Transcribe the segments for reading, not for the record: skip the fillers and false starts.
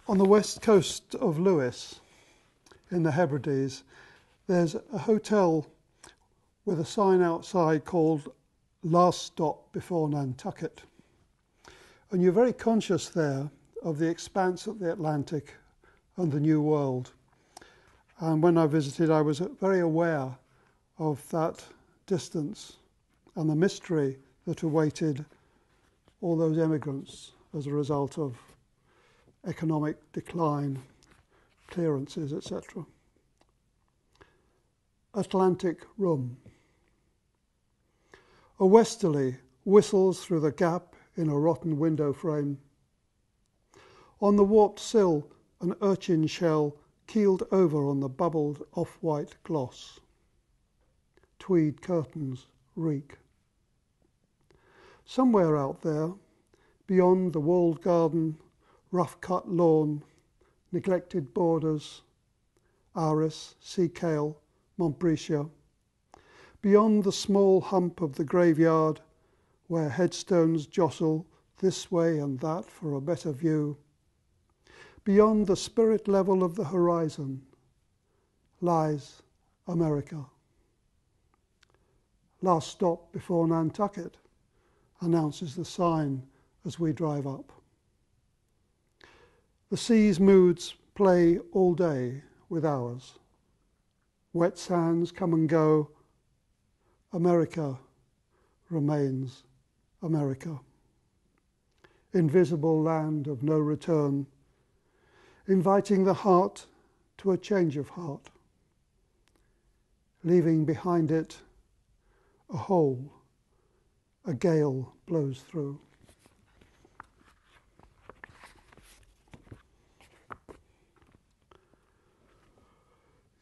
On the west coast of Lewis, in the Hebrides, there's a hotel with a sign outside called Last Stop Before Nantucket. And you're very conscious there of the expanse of the Atlantic and the New World. And when I visited, I was very aware of that distance and the mystery that awaited all those emigrants as a result of economic decline, clearances, etc. Atlantic Room. A westerly whistles through the gap in a rotten window frame. On the warped sill, an urchin shell keeled over on the bubbled off-white gloss. Tweed curtains reek. Somewhere out there, beyond the walled garden, rough-cut lawn, neglected borders, iris, sea kale, Montbretia, beyond the small hump of the graveyard, where headstones jostle this way and that for a better view, beyond the spirit level of the horizon, lies America. Last stop before Nantucket, announces the sign as we drive up. The sea's moods play all day with ours. Wet sands come and go. America remains America. Invisible land of no return, inviting the heart to a change of heart, leaving behind it a hole a gale blows through.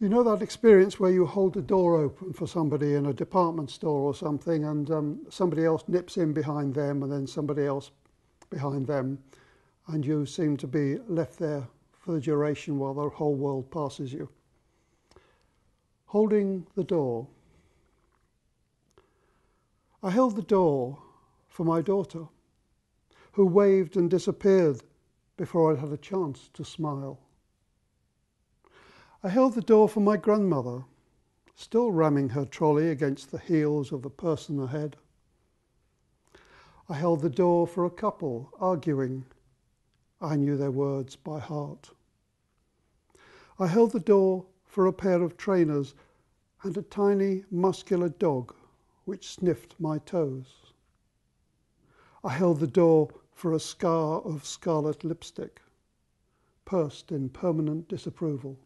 You know that experience where you hold the door open for somebody in a department store or something, and somebody else nips in behind them and then somebody else behind them, and you seem to be left there for the duration while the whole world passes you. Holding the door. I held the door for my daughter, who waved and disappeared before I'd had a chance to smile. I held the door for my grandmother, still ramming her trolley against the heels of the person ahead. I held the door for a couple arguing. I knew their words by heart. I held the door for a pair of trainers and a tiny muscular dog which sniffed my toes. I held the door for a scar of scarlet lipstick, pursed in permanent disapproval.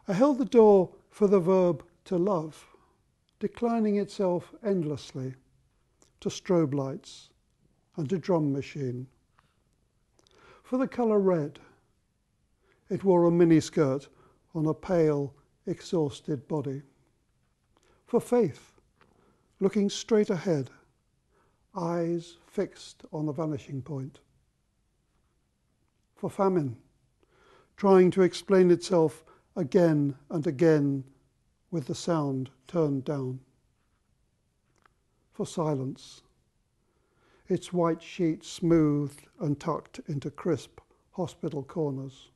I held the door for the verb to love, declining itself endlessly to strobe lights and a drum machine. For the colour red, it wore a miniskirt on a pale, exhausted body. For faith, looking straight ahead, eyes fixed on the vanishing point. For famine, trying to explain itself again and again with the sound turned down. For silence, its white sheet smoothed and tucked into crisp hospital corners.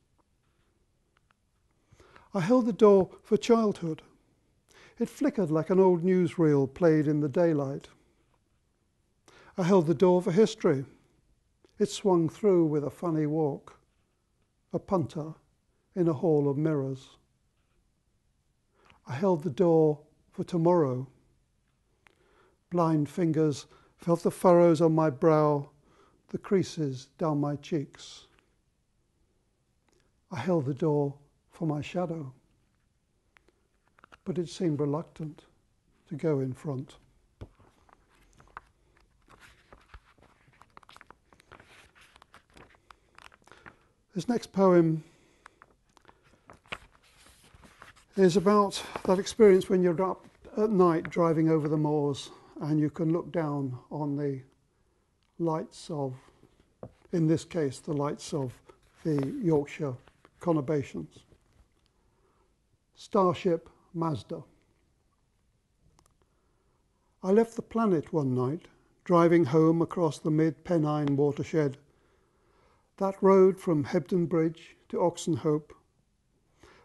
I held the door for childhood. It flickered like an old newsreel played in the daylight. I held the door for history. It swung through with a funny walk, a punter in a hall of mirrors. I held the door for tomorrow. Blind fingers felt the furrows on my brow, the creases down my cheeks. I held the door for my shadow, but it seemed reluctant to go in front. This next poem is about that experience when you're up at night driving over the moors and you can look down on the lights of, in this case, the lights of the Yorkshire conurbations. Starship Mazda. I left the planet one night, driving home across the mid-Pennine watershed. That road from Hebden Bridge to Oxenhope,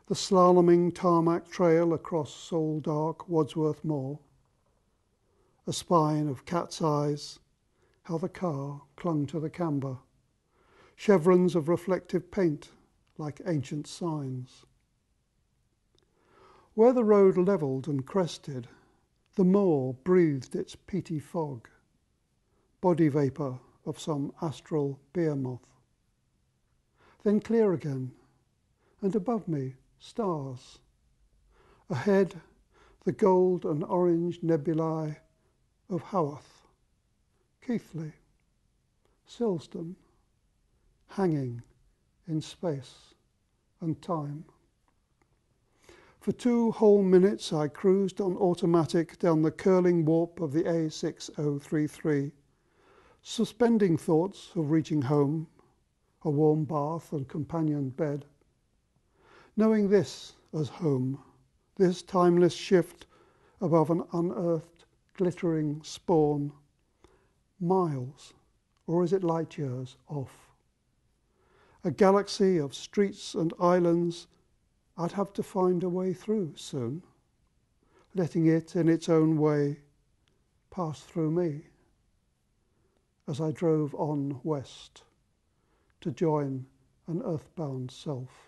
the slaloming tarmac trail across soul-dark Wadsworth Moor, a spine of cat's eyes, how the car clung to the camber, chevrons of reflective paint like ancient signs. Where the road levelled and crested, the moor breathed its peaty fog, body vapour of some astral beer moth. Then clear again, and above me, stars. Ahead, the gold and orange nebulae of Haworth, Keighley, Silsden, hanging in space and time. For 2 whole minutes I cruised on automatic down the curling warp of the A6033, suspending thoughts of reaching home, a warm bath and companion bed. Knowing this as home, this timeless shift above an unearthed, glittering spawn, miles, or is it light years off? A galaxy of streets and islands I'd have to find a way through soon, letting it in its own way pass through me as I drove on west to join an earthbound self.